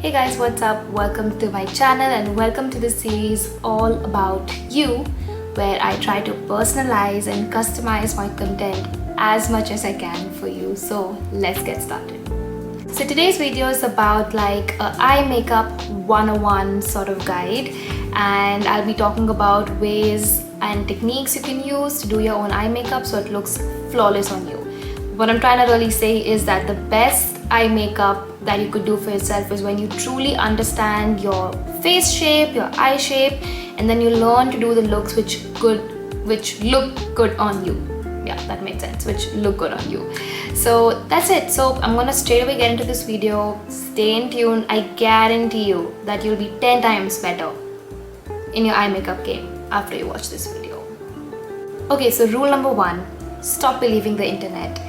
Hey guys, what's up? Welcome to my channel and welcome to the series all about you, where I try to personalize and customize my content as much as I can for you. So let's get started. So today's video is about like a eye makeup 101 sort of guide, and I'll be talking about ways and techniques you can use to do your own eye makeup so it looks flawless on you. What I'm trying to really say is that the best eye makeup that you could do for yourself is when you truly understand your face shape, your eye shape, and then you learn to do the looks which look good on you. Yeah, that makes sense, which look good on you. So that's it. So I'm gonna straight away get into this video. Stay in tune. I guarantee you that you'll be 10 times better in your eye makeup game after you watch this video. Okay, so rule number 1, stop believing the internet.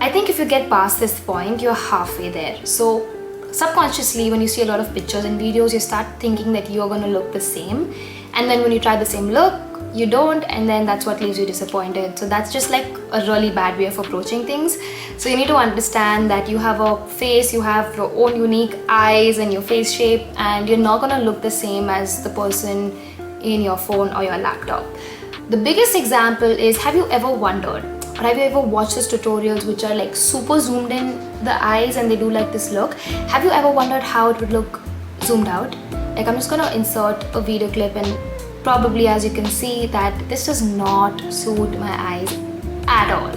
I think if you get past this point, you're halfway there. So subconsciously, when you see a lot of pictures and videos, you start thinking that you're gonna look the same, and then when you try the same look, you don't, and then that's what leaves you disappointed. So that's just like a really bad way of approaching things. So you need to understand that you have a face, you have your own unique eyes and your face shape, and you're not gonna look the same as the person in your phone or your laptop. The biggest example is, have you ever wondered, or have you ever watched those tutorials which are like super zoomed in the eyes and they do like this look? Have you ever wondered how it would look zoomed out? Like, I'm just gonna insert a video clip, and probably as you can see that this does not suit my eyes at all.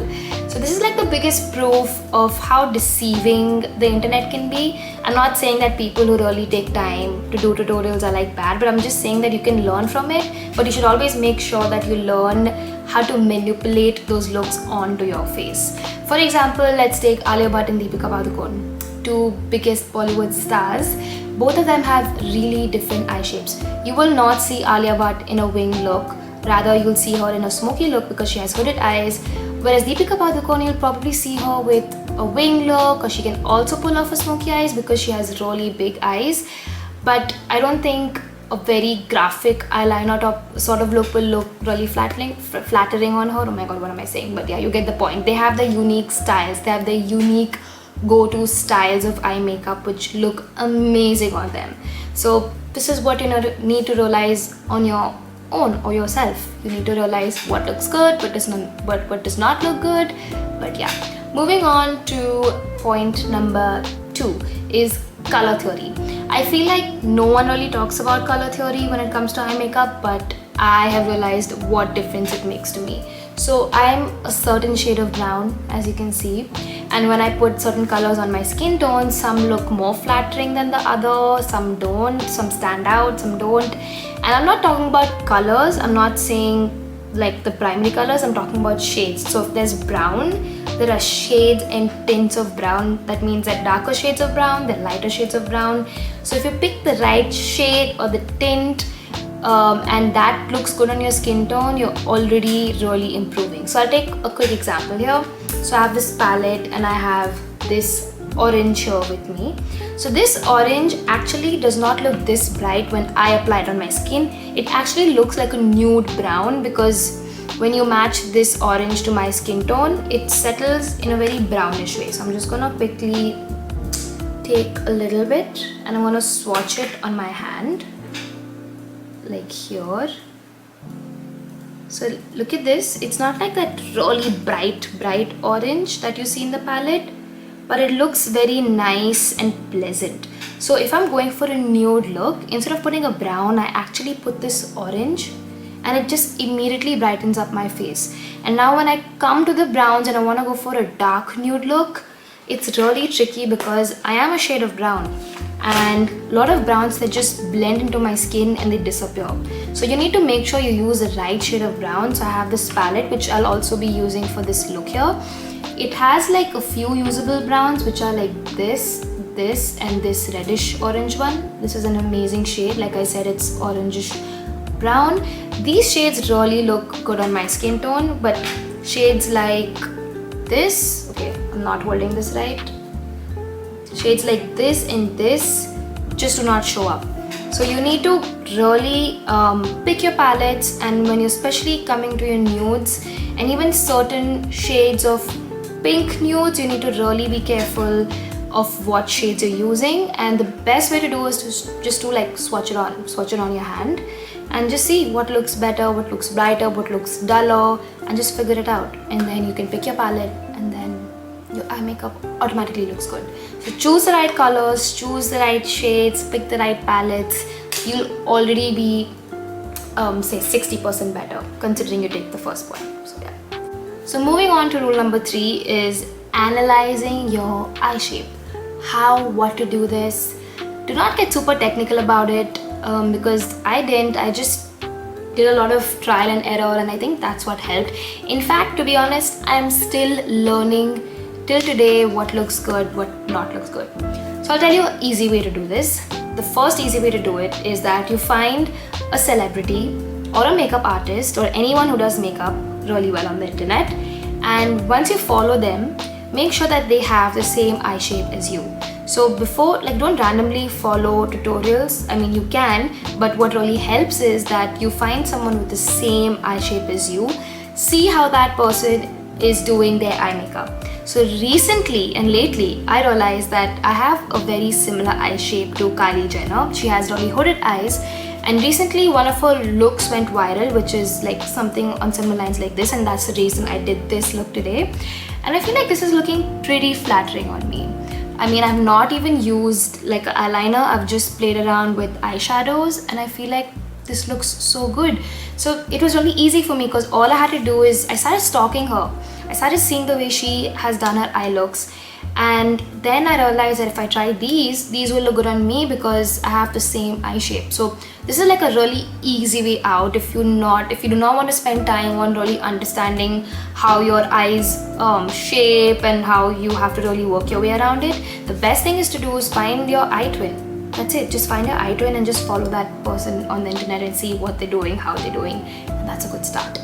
So this is like the biggest proof of how deceiving the internet can be. I'm not saying that people who really take time to do tutorials are like bad, but I'm just saying that you can learn from it, but you should always make sure that you learn how to manipulate those looks onto your face. For example, let's take Alia Bhatt and Deepika Padukone, two biggest Bollywood stars. Both of them have really different eye shapes. You will not see Alia Bhatt in a wing look, rather you'll see her in a smoky look because she has hooded eyes, whereas Deepika Padukone, you'll probably see her with a wing look, or she can also pull off her smoky eyes because she has really big eyes. But I don't think a very graphic eyeliner top sort of look will look really flattering on her. Oh my god, what am I saying? But yeah, you get the point. They have the unique styles, they have the unique go-to styles of eye makeup which look amazing on them. So this is what you need to realize on your own or yourself. You need to realize what looks good, what does not look good. But yeah, moving on to point number 2 is color theory. I feel like no one really talks about color theory when it comes to eye makeup, but I have realized what difference it makes to me. So I'm a certain shade of brown, as you can see, and when I put certain colors on my skin tone, some look more flattering than the other, some don't, some stand out, some don't. And I'm not talking about colors, I'm not saying like the primary colors, I'm talking about shades. So if there's brown, there are shades and tints of brown. That means that darker shades of brown, there are lighter shades of brown. So if you pick the right shade or the tint, and that looks good on your skin tone, you're already really improving. So I'll take a quick example here. So I have this palette and I have this orange here with me. So this orange actually does not look this bright when I apply it on my skin. It actually looks like a nude brown because when you match this orange to my skin tone, it settles in a very brownish way. So I'm just gonna quickly take a little bit and I'm gonna swatch it on my hand, like here. So look at this, it's not like that really bright orange that you see in the palette, but it looks very nice and pleasant. So if I'm going for a nude look, instead of putting a brown, I actually put this orange and it just immediately brightens up my face. And now when I come to the browns and I want to go for a dark nude look, it's really tricky because I am a shade of brown, and a lot of browns that just blend into my skin and they disappear. So you need to make sure you use the right shade of brown. So I have this palette which I'll also be using for this look here. It has like a few usable browns which are like this, and this reddish orange one. This is an amazing shade. Like I said, it's orangish brown. These shades really look good on my skin tone, but shades like this, okay, I'm not holding this right, shades like this and this just do not show up. So you need to really pick your palettes, and when you're especially coming to your nudes and even certain shades of pink nudes, you need to really be careful of what shades you're using, and the best way to do is to just to like swatch it on your hand and just see what looks better, what looks brighter, what looks duller, and just figure it out. And then you can pick your palette, and then your eye makeup automatically looks good. So choose the right colors, choose the right shades, pick the right palettes. You'll already be say 60% better considering you take the first one. So yeah. So moving on to rule number 3 is analyzing your eye shape. How, what to do this. Do not get super technical about it because I didn't. I just did a lot of trial and error, and I think that's what helped. In fact, to be honest, I'm still learning till today what looks good, what not looks good. So I'll tell you an easy way to do this. The first easy way to do it is that you find a celebrity or a makeup artist or anyone who does makeup really well on the internet, and once you follow them, make sure that they have the same eye shape as you. So before, like, don't randomly follow tutorials. I mean, you can, but what really helps is that you find someone with the same eye shape as you, see how that person is doing their eye makeup. So recently and lately, I realized that I have a very similar eye shape to Kylie Jenner. She has really hooded eyes, and recently one of her looks went viral, which is like something on similar lines like this, and that's the reason I did this look today. And I feel like this is looking pretty flattering on me. I mean, I've not even used like an eyeliner, I've just played around with eyeshadows, and I feel like this looks so good. So it was really easy for me because all I had to do is I started stalking her. I started seeing the way she has done her eye looks, and then I realized that if I try these will look good on me because I have the same eye shape. So this is like a really easy way out if you do not want to spend time on really understanding how your eyes shape and how you have to really work your way around it. The best thing is to do is find your eye twin. That's it. Just find your eye twin and just follow that person on the internet and see what they're doing, how they're doing, and that's a good start.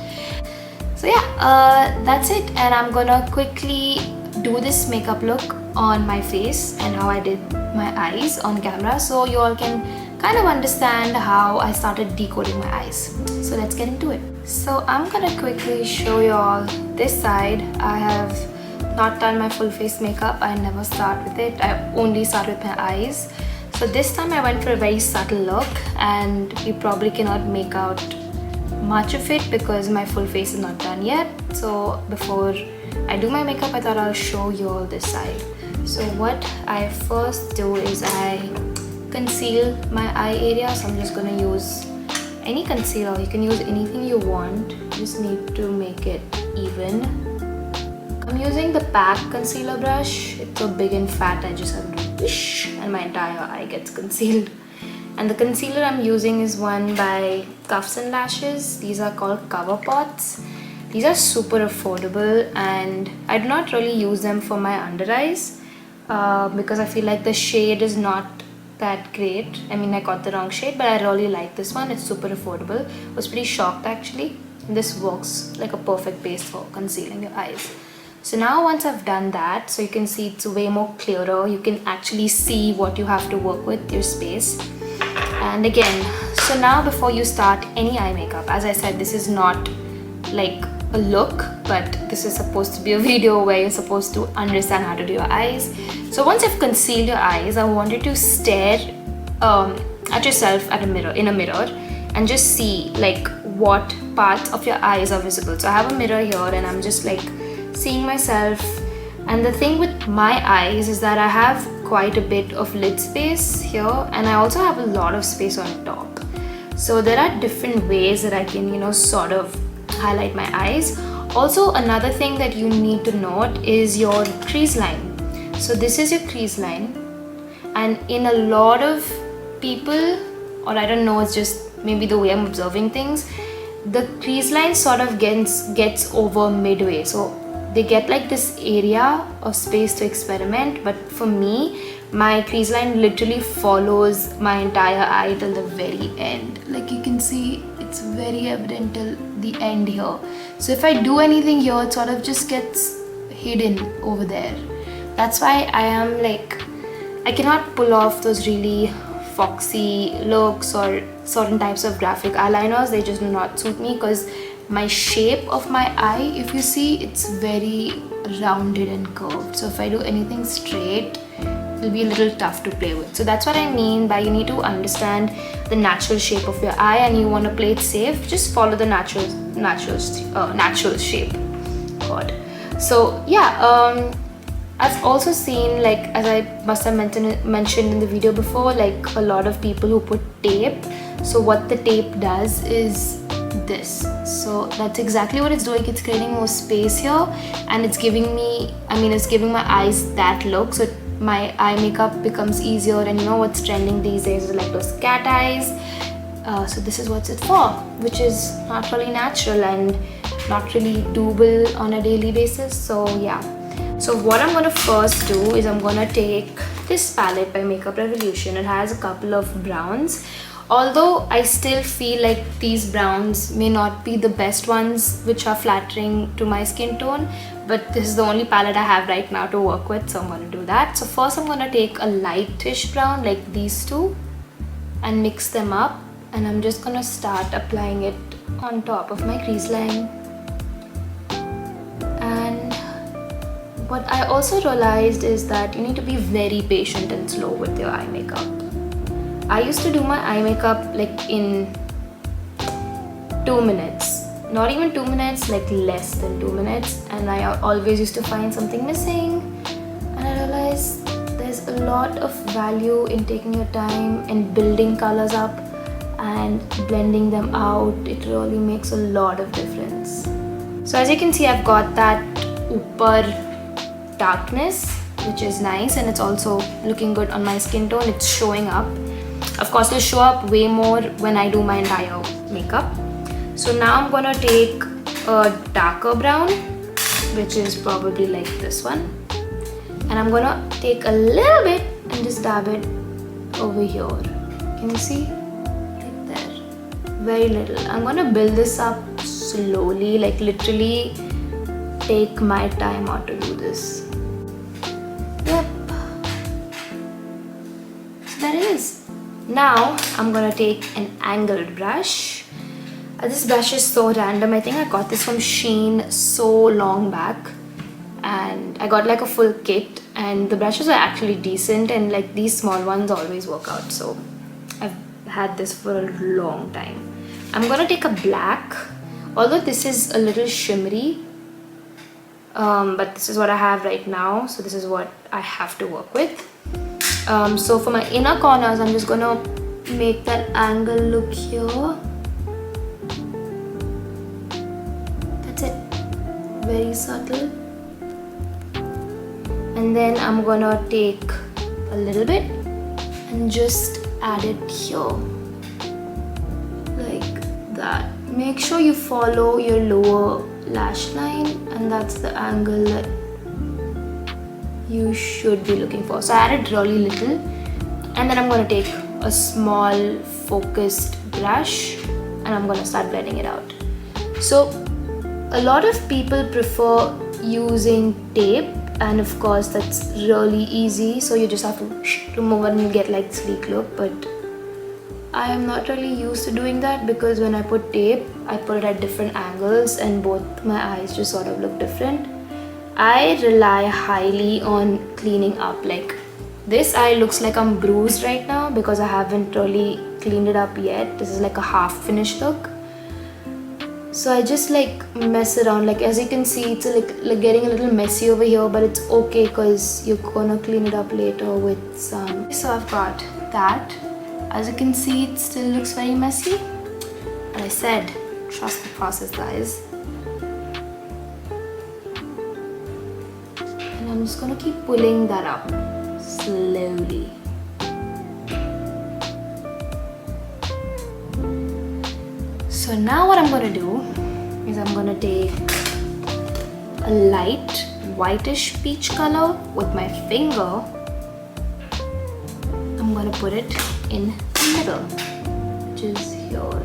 So yeah, that's it, and I'm gonna quickly do this makeup look on my face and how I did my eyes on camera so you all can kind of understand how I started decoding my eyes. So let's get into it. So I'm gonna quickly show you all this side. I have not done my full face makeup. I never start with it. I only start with my eyes. So this time I went for a very subtle look, and you probably cannot make out much of it because my full face is not done yet. So before I do my makeup, I thought I'll show you all this side. So what I first do is I conceal my eye area. So I'm just gonna use any concealer. You can use anything you want. You just need to make it even. I'm using the PAC concealer brush. It's so big and fat, I just have to whoosh and my entire eye gets concealed. And the concealer I'm using is one by Cuffs and Lashes. These are called Cover Pots. These are super affordable, and I do not really use them for my under eyes because I feel like the shade is not that great. I mean, I got the wrong shade, but I really like this one. It's super affordable. I was pretty shocked actually. This works like a perfect base for concealing your eyes. So now once I've done that, so you can see it's way more clearer. You can actually see what you have to work with, your space. And again, so now before you start any eye makeup, as I said, this is not like a look, but this is supposed to be a video where you're supposed to understand how to do your eyes. So once you've concealed your eyes, I want you to stare at yourself in a mirror and just see like what parts of your eyes are visible. So I have a mirror here and I'm just like seeing myself. And the thing with my eyes is that I have quite a bit of lid space here, and I also have a lot of space on top. So there are different ways that I can, sort of highlight my eyes. Also, another thing that you need to note is your crease line. So this is your crease line, and in a lot of people, or I don't know, it's just maybe the way I'm observing things, the crease line sort of gets over midway. So they get like this area of space to experiment, but for me, my crease line literally follows my entire eye till the very end. Like you can see, it's very evident till the end here. So if I do anything here, it sort of just gets hidden over there. That's why I am like, I cannot pull off those really foxy looks or certain types of graphic eyeliners. They just do not suit me because my shape of my eye, if you see, it's very rounded and curved. So if I do anything straight, will be a little tough to play with. So that's what I mean by you need to understand the natural shape of your eye, and you want to play it safe, just follow the natural shape. God. So yeah, I've also seen, like, as I must have mentioned in the video before, like a lot of people who put tape. So what the tape does is this. So that's exactly what it's doing. It's creating more space here, and it's giving me, it's giving my eyes that look. So my eye makeup becomes easier, and you know what's trending these days is like those cat eyes. So this is what's it for, which is not really natural and not really doable on a daily basis. So yeah. So what I'm going to first do is I'm going to take this palette by Makeup Revolution. It has a couple of browns. Although I still feel like these browns may not be the best ones which are flattering to my skin tone, but this is the only palette I have right now to work with, so I'm going to do that. So first I'm going to take a lightish brown like these two and mix them up, and I'm just going to start applying it on top of my crease line. And what I also realized is that you need to be very patient and slow with your eye makeup. I used to do my eye makeup like in 2 minutes. Not even 2 minutes, like less than 2 minutes. And I always used to find something missing. And I realized there's a lot of value in taking your time and building colors up and blending them out. It really makes a lot of difference. So as you can see, I've got that upper darkness, which is nice, and it's also looking good on my skin tone. It's showing up. Of course, it'll show up way more when I do my entire makeup. So now I'm gonna take a darker brown, which is probably like this one, and I'm gonna take a little bit and just dab it over here. Can you see? Right there. Very little. I'm gonna build this up slowly, like literally take my time out to do this. Yep. So there it is. Now I'm gonna take an angled brush. This brush is so random. I think I got this from Shein so long back, and I got like a full kit, and the brushes are actually decent, and like these small ones always work out. So I've had this for a long time. I'm gonna take a black, although this is a little shimmery, but this is what I have right now, so this is what I have to work with. So for my inner corners, I'm just gonna make that angle look here. That's it. Very subtle. And then I'm gonna take a little bit and just add it here. Like that. Make sure you follow your lower lash line, and that's the angle that you should be looking for. So I added really little, and then I'm going to take a small focused brush and I'm going to start blending it out. So a lot of people prefer using tape, and of course that's really easy, so you just have to remove it and you get like sleek look, but I am not really used to doing that because when I put tape, I put it at different angles and both my eyes just sort of look different. I rely highly on cleaning up. Like this eye looks like I'm bruised right now because I haven't really cleaned it up yet. This is like a half finished look. So I just like mess around. Like as you can see, it's like getting a little messy over here, but it's okay because you're gonna clean it up later with some. So I've got that. As you can see, it still looks very messy. But I said, trust the process, guys. And I'm just gonna keep pulling that up slowly. So now what I'm gonna do is I'm gonna take a light whitish peach color with my finger. I'm gonna put it in the middle, which is here.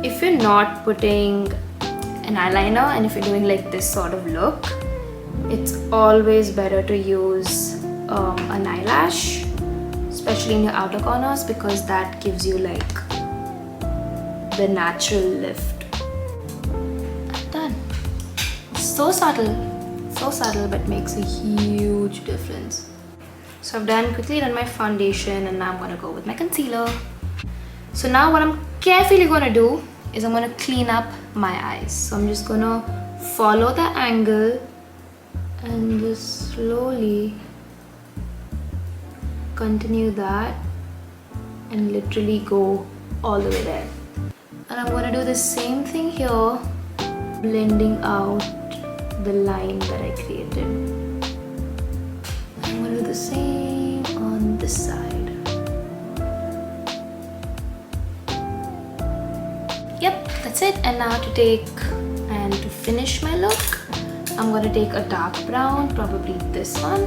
If you're not putting an eyeliner and if you're doing like this sort of look, it's always better to use an eyelash, especially in your outer corners, because that gives you like the natural lift. I'm done. So subtle, but makes a huge difference. So I've quickly done my foundation, and now I'm gonna go with my concealer. So now what I'm carefully gonna do is I'm gonna clean up my eyes. So I'm just gonna follow the angle and just slowly continue that and literally go all the way there. And I'm gonna do the same thing here, blending out the line that I created. I'm gonna do the same on this side. Yep, that's it. And now to finish my look, I'm gonna take a dark brown, probably this one,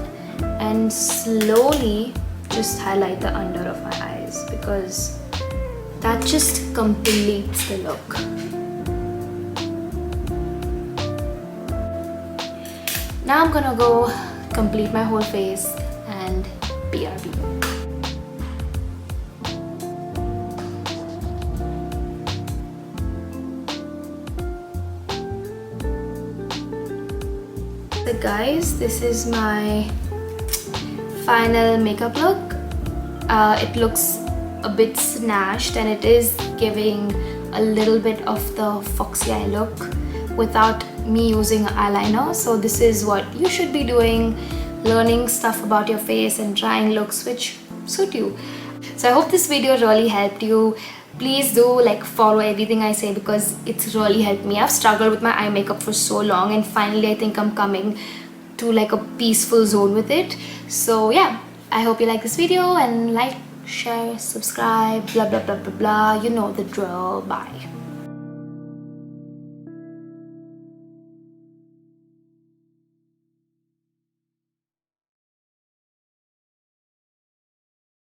and slowly just highlight the under of my eyes, because that just completes the look. Now I'm gonna go complete my whole face and BRB. So guys, this is my final makeup look. It looks a bit snatched, and it is giving a little bit of the foxy eye look without me using eyeliner. So this is what you should be doing, learning stuff about your face and trying looks which suit you. So I hope this video really helped you. Please do follow everything I say, because it's really helped me. I've struggled with my eye makeup for so long, and finally I think I'm coming to a peaceful zone with it. So yeah, I hope you like this video, and share, subscribe, blah blah blah blah blah, you know the drill. Bye.